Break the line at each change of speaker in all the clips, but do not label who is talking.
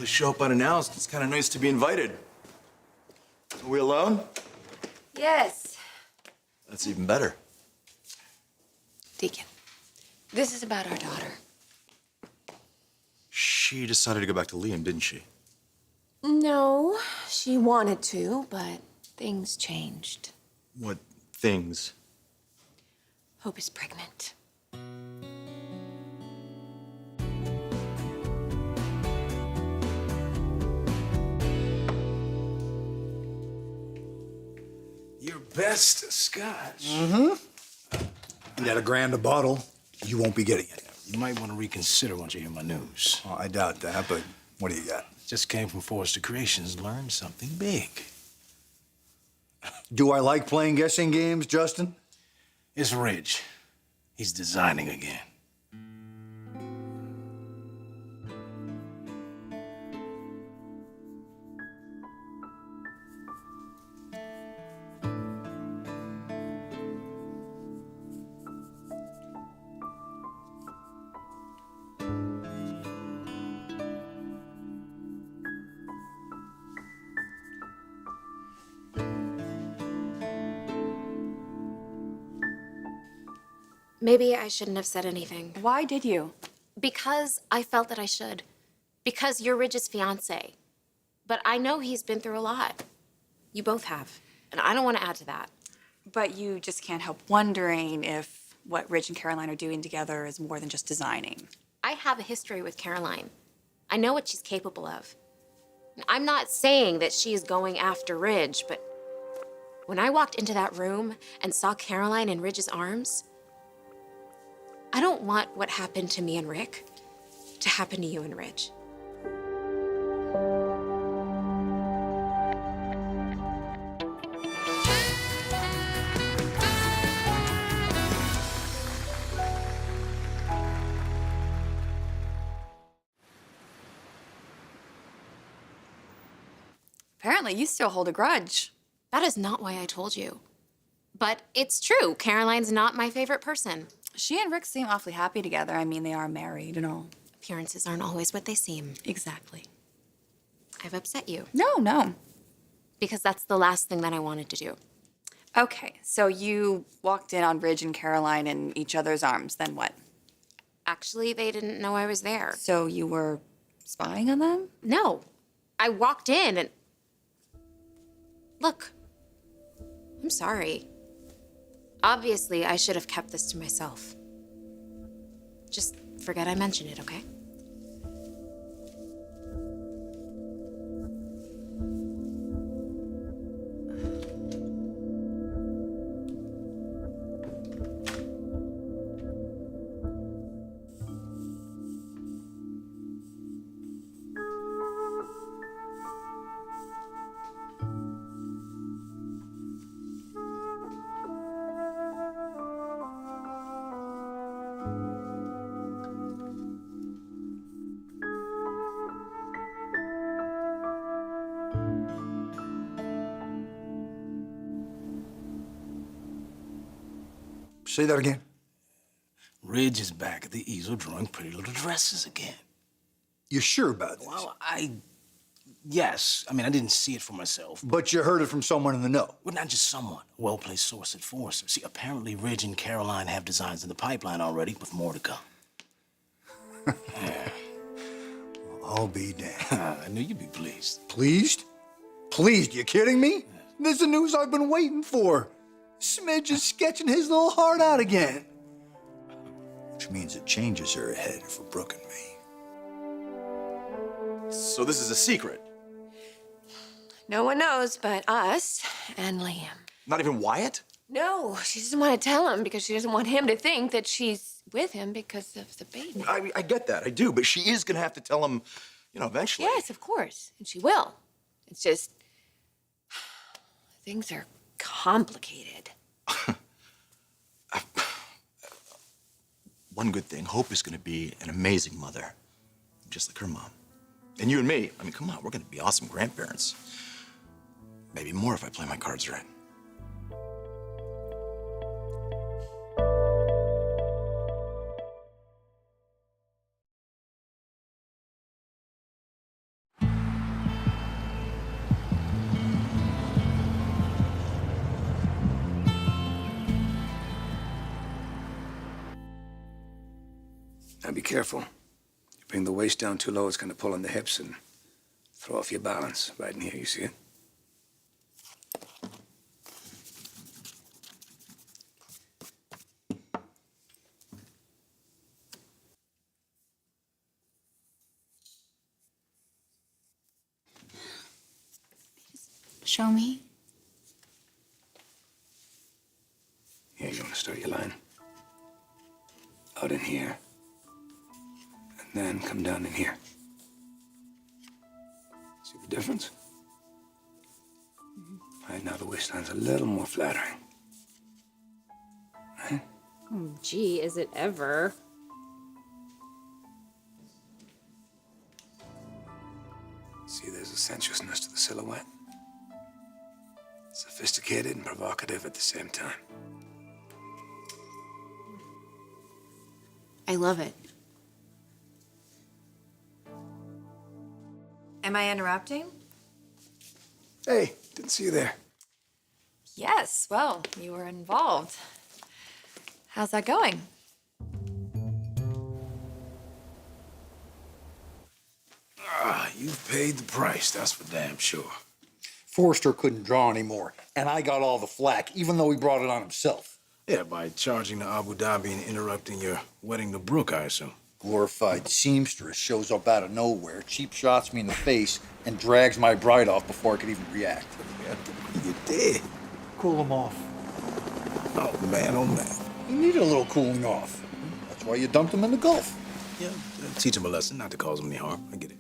usually show up unannounced. It's kind of nice to be invited. Are we alone?
Yes.
That's even better.
Deacon, this is about our daughter.
She decided to go back to Liam, didn't she?
No, she wanted to, but things changed.
What things?
Hope is pregnant.
Your best scotch.
And at $1,000 a bottle, you won't be getting it.
You might want to reconsider once you hear my news.
Well, I doubt that, but what do you got?
Just came from Forrester Creations, learned something big.
Do I like playing guessing games, Justin?
It's Ridge. He's designing again.
Maybe I shouldn't have said anything.
Why did you?
Because I felt that I should. Because you're Ridge's fiance. But I know he's been through a lot. You both have. And I don't want to add to that.
But you just can't help wondering if what Ridge and Caroline are doing together is more than just designing.
I have a history with Caroline. I know what she's capable of. I'm not saying that she's going after Ridge, but when I walked into that room and saw Caroline in Ridge's arms, I don't want what happened to me and Rick to happen to you and Ridge.
Apparently, you still hold a grudge.
That is not why I told you. But it's true, Caroline's not my favorite person.
She and Rick seem awfully happy together. I mean, they are married and all.
Appearances aren't always what they seem.
Exactly.
I've upset you.
No.
Because that's the last thing that I wanted to do.
Okay, so you walked in on Ridge and Caroline in each other's arms, then what?
Actually, they didn't know I was there.
So you were spying on them?
No. I walked in and... Look, I'm sorry. Obviously, I should have kept this to myself. Just forget I mentioned it, okay?
Say that again.
Ridge is back at the easel drawing pretty little dresses again.
You sure about this?
Well, yes. I mean, I didn't see it for myself.
But you heard it from someone in the know.
Well, not just someone. A well-placed source at Forrester. See, apparently Ridge and Caroline have designs in the pipeline already, with more to come. Yeah.
I'll be damned.
I knew you'd be pleased.
Pleased? Pleased? You kidding me? This is the news I've been waiting for. Smidge is sketching his little heart out again. Which means it changes her ahead for Brooke and me.
So this is a secret?
No one knows but us and Liam.
Not even Wyatt?
No, she doesn't want to tell him because she doesn't want him to think that she's with him because of the baby.
I get that, I do, but she is gonna have to tell him, eventually.
Yes, of course, and she will. It's just, things are complicated.
One good thing, Hope is gonna be an amazing mother, just like her mom. And you and me, I mean, come on, we're gonna be awesome grandparents. Maybe more if I play my cards right.
Now be careful. You bring the waist down too low, it's gonna pull on the hips and throw off your balance. Right in here, you see it?
Show me.
Here, you wanna start your line? Out in here. And then come down in here. See the difference? Right now, the waistline's a little more flattering. Right?
Gee, is it ever?
See, there's a sensuousness to the silhouette. Sophisticated and provocative at the same time.
I love it. Am I interrupting?
Hey, didn't see you there.
Yes, well, you were involved. How's that going?
You've paid the price, that's for damn sure.
Forrester couldn't draw anymore, and I got all the flack, even though he brought it on himself.
Yeah, by charging to Abu Dhabi and interrupting your wedding to Brooke, I assume.
Glorified seamstress shows up out of nowhere, cheap shots me in the face, and drags my bride off before I could even react.
You did.
Cool him off.
Oh, man, oh, man.
He needed a little cooling off. That's why you dumped him in the Gulf.
Yeah, teach him a lesson, not to cause him any harm. I get it.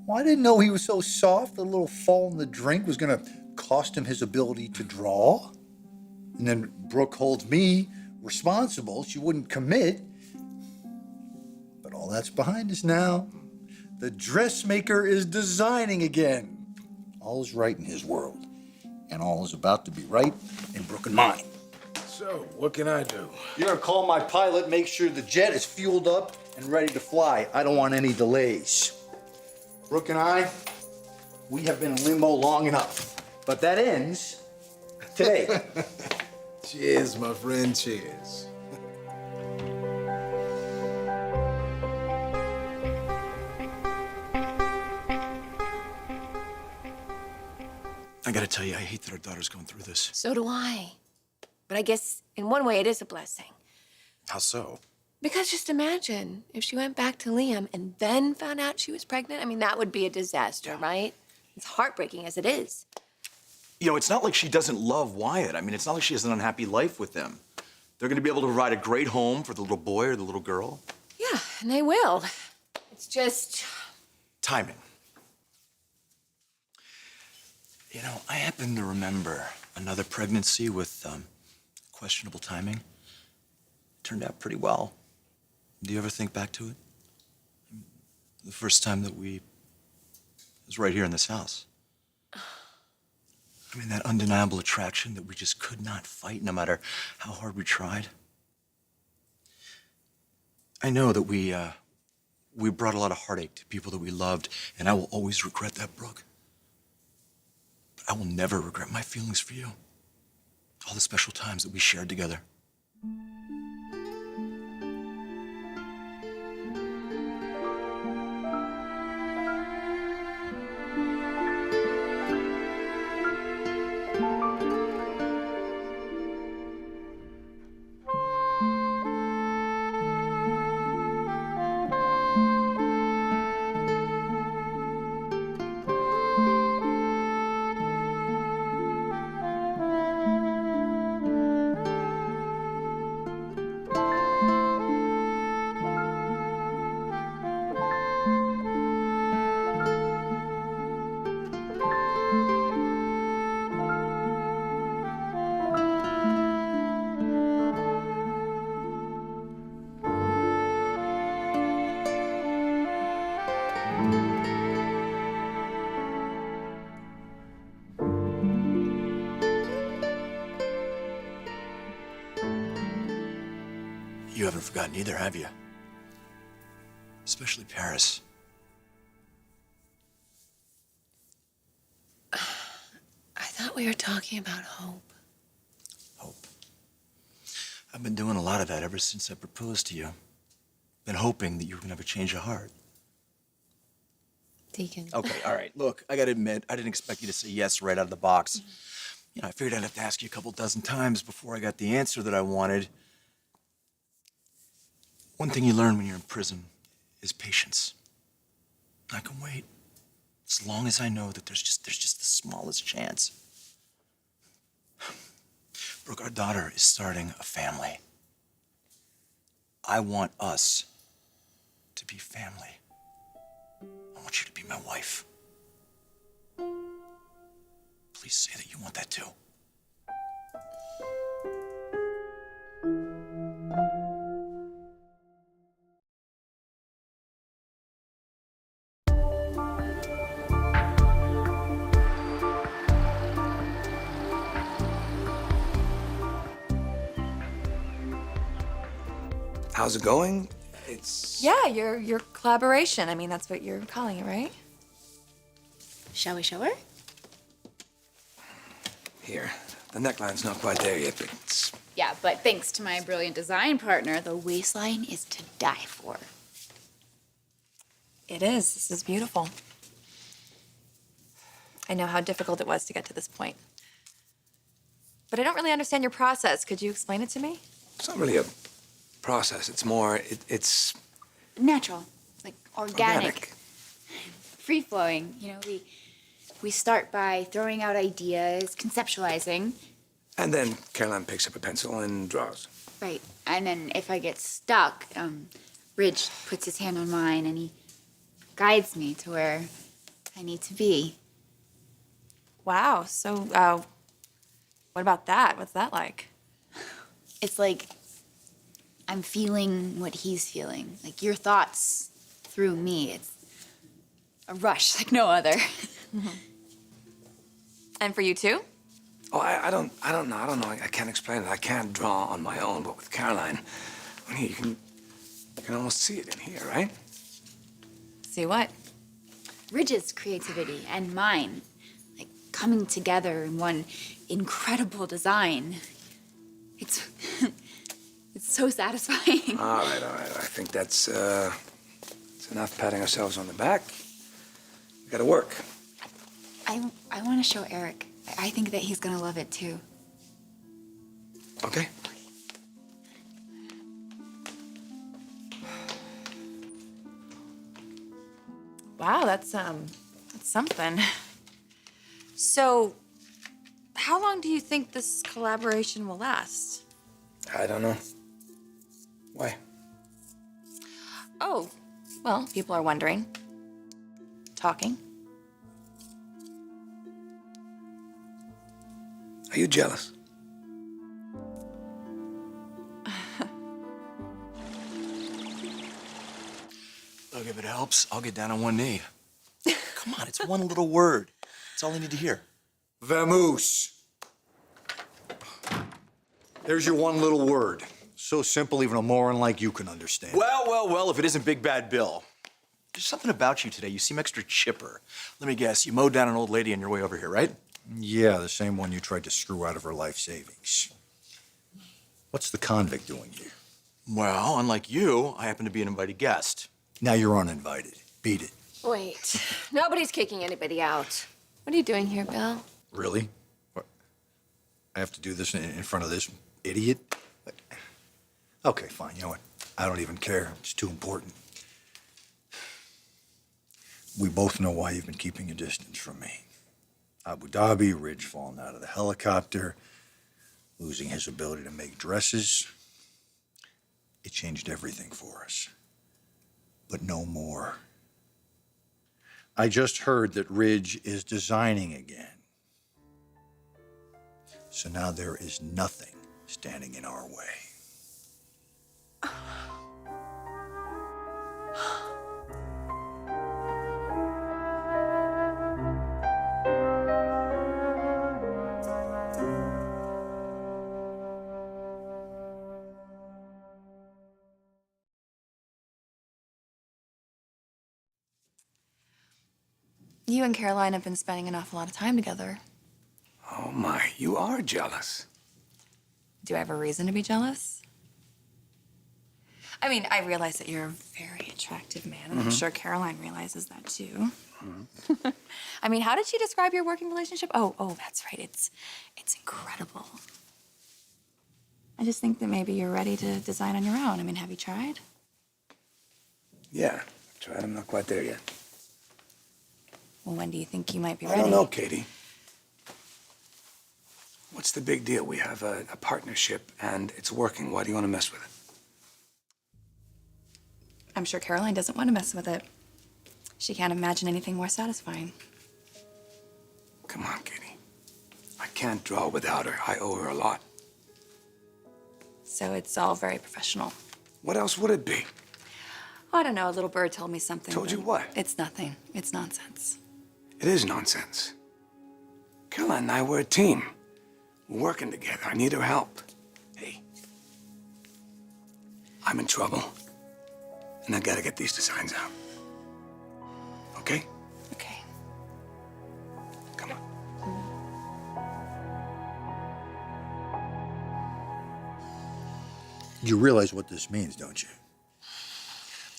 Well, I didn't know he was so soft. A little fall in the drink was gonna cost him his ability to draw. And then Brooke holds me responsible. She wouldn't commit. But all that's behind us now. The dressmaker is designing again. All is right in his world. And all is about to be right in Brooke and mine.
So, what can I do?
You're gonna call my pilot, make sure the jet is fueled up and ready to fly. I don't want any delays. Brooke and I, we have been in limbo long enough. But that ends today.
Cheers, my friend, cheers.
I gotta tell you, I hate that our daughter's going through this.
So do I. But I guess in one way it is a blessing.
How so?
Because just imagine if she went back to Liam and then found out she was pregnant. I mean, that would be a disaster, right? It's heartbreaking as it is.
You know, it's not like she doesn't love Wyatt. I mean, it's not like she has an unhappy life with him. They're gonna be able to provide a great home for the little boy or the little girl.
Yeah, and they will. It's just...
Timing. You know, I happen to remember another pregnancy with questionable timing. Turned out pretty well. Do you ever think back to it? The first time that it was right here in this house. I mean, that undeniable attraction that we just could not fight no matter how hard we tried. I know that we brought a lot of heartache to people that we loved, and I will always regret that, Brooke. But I will never regret my feelings for you. All the special times that we shared together. You haven't forgotten either, have you? Especially Paris.
I thought we were talking about hope.
Hope. I've been doing a lot of that ever since I proposed to you. been hoping that you were gonna have a change of heart.
Deacon.
Okay, all right. Look, I gotta admit, I didn't expect you to say yes right out of the box. You know, I figured I'd have to ask you a couple dozen times before I got the answer that I wanted. One thing you learn when you're in prison is patience. I can wait as long as I know that there's just the smallest chance. Brooke, our daughter is starting a family. I want us to be family. I want you to be my wife. Please say that you want that too.
How's it going? It's...
Yeah, your collaboration. I mean, that's what you're calling it, right?
Shall we show her?
Here. The neckline's not quite there yet, but it's...
Yeah, but thanks to my brilliant design partner, the waistline is to die for.
It is. This is beautiful. I know how difficult it was to get to this point. But I don't really understand your process. Could you explain it to me?
It's not really a process. It's more... it's...
Natural, like organic. Free-flowing. You know, we start by throwing out ideas, conceptualizing.
And then Caroline picks up a pencil and draws.
Right. And then if I get stuck, Ridge puts his hand on mine and he guides me to where I need to be.
Wow. So, what about that? What's that like?
It's like I'm feeling what he's feeling. Like your thoughts through me. It's a rush like no other.
And for you too?
Oh, I don't know. I can't explain it. I can't draw on my own, but with Caroline, I mean, you can almost see it in here, right?
See what?
Ridge's creativity and mine, like coming together in one incredible design. It's it's so satisfying.
All right. I think that's it's enough patting ourselves on the back. We gotta work.
I want to show Eric. I think that he's gonna love it too.
Okay.
Wow, that's something. So, how long do you think this collaboration will last?
I don't know. Why?
Oh, well, people are wondering. Talking.
Are you jealous?
Look, if it helps, I'll get down on one knee. Come on, it's one little word. That's all I need to hear.
Vamoose. There's your one little word. So simple, even a moron like you can understand.
Well, if it isn't Big Bad Bill. There's something about you today. You seem extra chipper. Let me guess, you mowed down an old lady on your way over here, right?
Yeah, the same one you tried to screw out of her life savings. What's the convict doing here?
Well, unlike you, I happen to be an invited guest.
Now you're uninvited. Beat it.
Wait, nobody's kicking anybody out. What are you doing here, Bill?
Really? What? I have to do this in front of this idiot? Okay, fine. You know what? I don't even care. It's too important. We both know why you've been keeping a distance from me. Abu Dhabi, Ridge falling out of the helicopter, losing his ability to make dresses. It changed everything for us. But no more. I just heard that Ridge is designing again. So now there is nothing standing in our way.
You and Caroline have been spending an awful lot of time together.
Oh my, you are jealous.
Do I have a reason to be jealous? I mean, I realize that you're a very attractive man, and I'm sure Caroline realizes that too. I mean, how did she describe your working relationship? Oh, that's right. It's incredible. I just think that maybe you're ready to design on your own. I mean, have you tried?
Yeah, I've tried. I'm not quite there yet.
Well, when do you think you might be
I
ready?
don't know, Katie. What's the big deal? We have a partnership, and it's working. Why do you want to mess with it?
I'm sure Caroline doesn't want to mess with it. She can't imagine anything more satisfying.
Come on, Katie. I can't draw without her. I owe her a lot.
So it's all very professional.
What else would it be?
Oh, I don't know. A little bird told me something.
Told you
but
what?
It's nothing. It's nonsense.
It is nonsense. Caroline and I were a team. We're working together. I need her help. Hey, I'm in trouble, and I gotta get these designs out. Okay?
Okay.
Come on.
You realize what this means, don't you?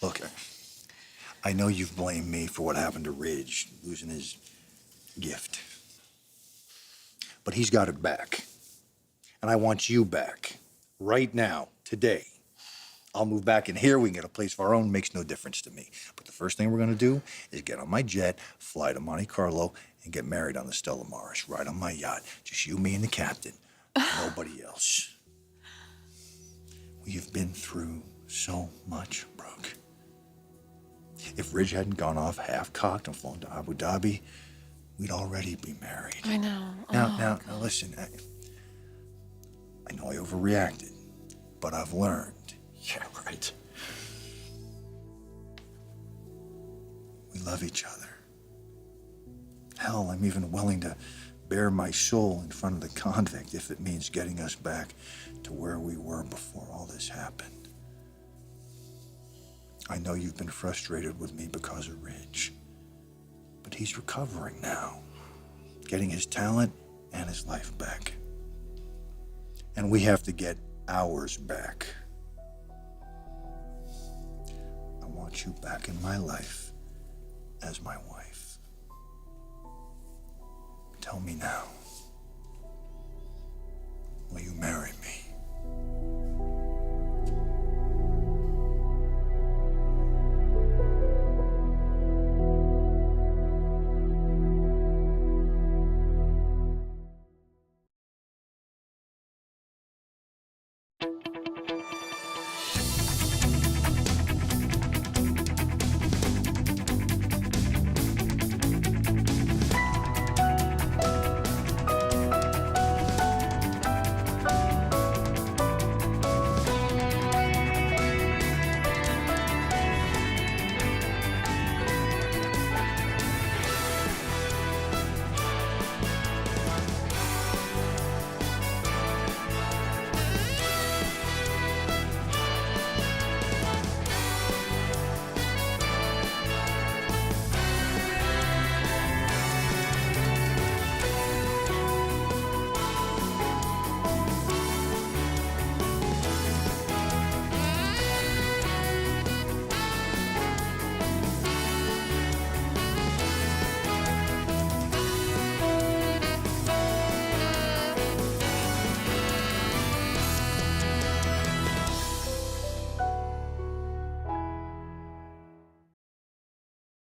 Look, I know you've blamed me for what happened to Ridge, losing his gift. But he's got it back. And I want you back. Right now, today. I'll move back in here. We can get a place of our own. Makes no difference to me. But the first thing we're going to do is get on my jet, fly to Monte Carlo, and get married on the Stella Maris, right on my yacht. Just you, me, and the captain. Nobody else. We've been through so much, Brooke. If Ridge hadn't gone off half-cocked and flown to Abu Dhabi, we'd already be married.
I know.
Now, listen. I know I overreacted, but I've learned. Yeah, right. We love each other. Hell, I'm even willing to bare my soul in front of the convict if it means getting us back to where we were before all this happened. I know you've been frustrated with me because of Ridge, but he's recovering now, getting his talent and his life back. And we have to get ours back. I want you back in my life as my wife. Tell me now, will you marry